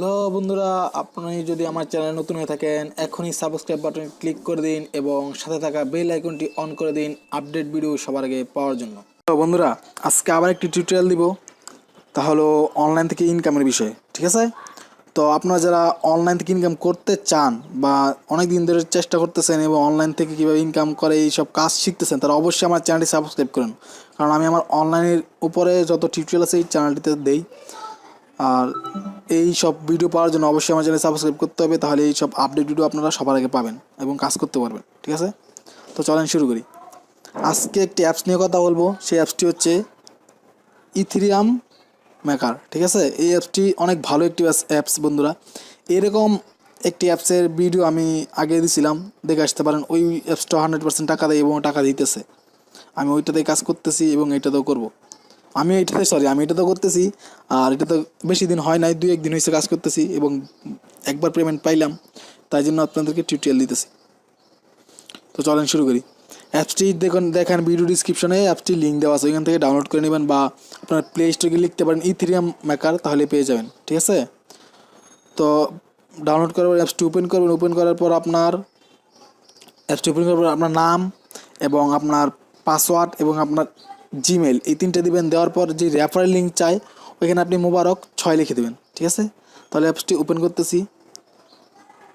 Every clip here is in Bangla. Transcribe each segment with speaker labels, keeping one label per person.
Speaker 1: হ্যালো বন্ধুরা, আপনি যদি আমার চ্যানেল নতুন হয়ে থাকেন এখনই সাবস্ক্রাইব বাটনে ক্লিক করে দিন এবং সাথে থাকা বেল আইকনটি অন করে দিন আপডেট ভিডিও সবার আগে পাওয়ার জন্য। তো বন্ধুরা, আজকে আবার একটি টিউটোরিয়াল দিব, তা হলো অনলাইন থেকে ইনকামের বিষয়ে। ঠিক আছে, তো আপনারা যারা অনলাইন থেকে ইনকাম করতে চান বা অনেক দিন ধরে চেষ্টা করতেছেন এবং অনলাইন থেকে কীভাবে ইনকাম করে এই সব কাজ শিখতেছেন, তারা অবশ্যই আমার চ্যানেলটি সাবস্ক্রাইব করুন, কারণ আমি আমার অনলাইনের উপরে যত টিউটোরিয়াল আছে এই চ্যানেলটিতে দেই। আর এই সব ভিডিও পাওয়ার জন্য অবশ্যই আমার চ্যানেল সাবস্ক্রাইব করতে হবে, তাহলে এই সব আপডেট ভিডিও আপনারা সবার আগে পাবেন এবং কাজ করতে পারবেন। ঠিক আছে, তো চলেন শুরু করি। আজকে একটি অ্যাপস নিয়ে কথা বলবো, সেই অ্যাপসটি হচ্ছে ইথেরিয়াম মেকার। ঠিক আছে, এই অ্যাপসটি অনেক ভালো একটি অ্যাপস বন্ধুরা। এরকম একটি অ্যাপসের ভিডিও আমি আগে দিয়েছিলাম, দেখে আসতে পারেন। ওই অ্যাপসটা 100% টাকা দেয় এবং টাকা দিতেছে। আমি ওইটাতেই কাজ করতেছি এবং এইটাতেও করব। আমি এটাতেও করতেছি, আর এটা তো বেশি দিন হয় নাই, 2-1 দিন হয়েছে কাজ করতেছি এবং একবার পেমেন্ট পাইলাম, তাই জন্য আপনাদেরকে টিউটোরিয়াল দিতেছি। তো চলেন শুরু করি। অ্যাপসটি দেখেন ভিডিও ডিসক্রিপশনে অ্যাপসটির লিঙ্ক দেওয়া আছে, ওইখান থেকে ডাউনলোড করে নেবেন বা আপনার প্লে স্টোরে লিখতে পারেন ইথেরিয়াম মেকার, তাহলে পেয়ে যাবেন। ঠিক আছে, তো ডাউনলোড করার পর অ্যাপসটি ওপেন করবেন। ওপেন করার পর আপনার আপনার নাম এবং আপনার পাসওয়ার্ড এবং আপনার জিমেল এই 3টে দিবেন। দেওয়ার পর যে রেফারেল লিঙ্ক চাই ওইখানে আপনি মোবারক 6 লিখে দেবেন। ঠিক আছে, তাহলে অ্যাপসটি ওপেন করতেছি।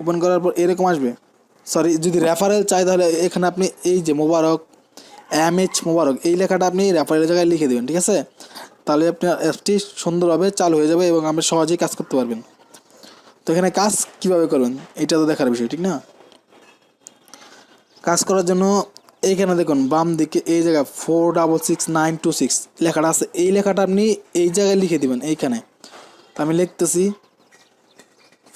Speaker 1: ওপেন করার পর এরকম আসবে। যদি রেফারেল চাই তাহলে এখানে আপনি এই যে মোবারক MH মোবারক এই লেখাটা আপনি রেফারেলের জায়গায় লিখে দেবেন। ঠিক আছে, তাহলে আপনার অ্যাপসটি সুন্দরভাবে চালু হয়ে যাবে এবং আপনি সহজেই কাজ করতে পারবেন। তো এখানে কাজ কীভাবে করবেন এটা তো দেখার বিষয়, ঠিক না? কাজ করার জন্য এইখানে দেখুন বাম দিকে এই জায়গায় 466926 লেখাটা আছে, এই লেখাটা আপনি এই জায়গায় লিখে দিবেন এইখানে। তো আমি লিখতেছি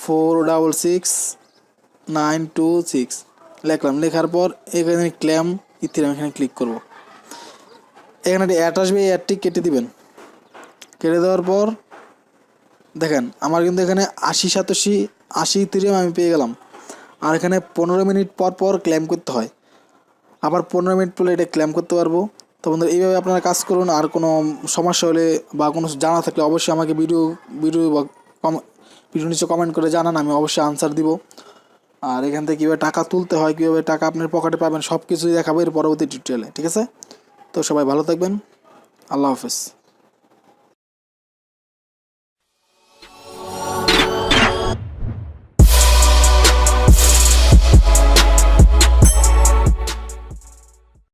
Speaker 1: 466926 লিখলাম। লেখার পর এখানে ক্লেম ইথেরিয়াম এখানে ক্লিক করব। এখানে একটা অ্যাড আসবে, এই অ্যাডটি কেটে দিবেন। কেটে দেওয়ার পর দেখেন আমার কিন্তু এখানে 80 ইথেরিয়াম আমি পেয়ে গেলাম। আর এখানে 15 মিনিট পর পর ক্লেম করতে হয়, আবার 15 মিনিট পরে এটা ক্লেম করতে পারবো। তো বন্ধুরা, এইভাবে আপনারা কাজ করুন। আর কোনো সমস্যা হলে বা কোনো জানা থাকলে অবশ্যই আমাকে ভিডিও নিচে কমেন্ট করে জানান, আমি অবশ্যই আনসার দিব। আর এখান থেকে কীভাবে টাকা তুলতে হয়, কীভাবে টাকা আপনার পকেটে পাবেন, সব কিছুই দেখাবো এর পরবর্তী টিউটোরিয়ালে। ঠিক আছে, তো সবাই ভালো থাকবেন, আল্লাহ হাফেজ।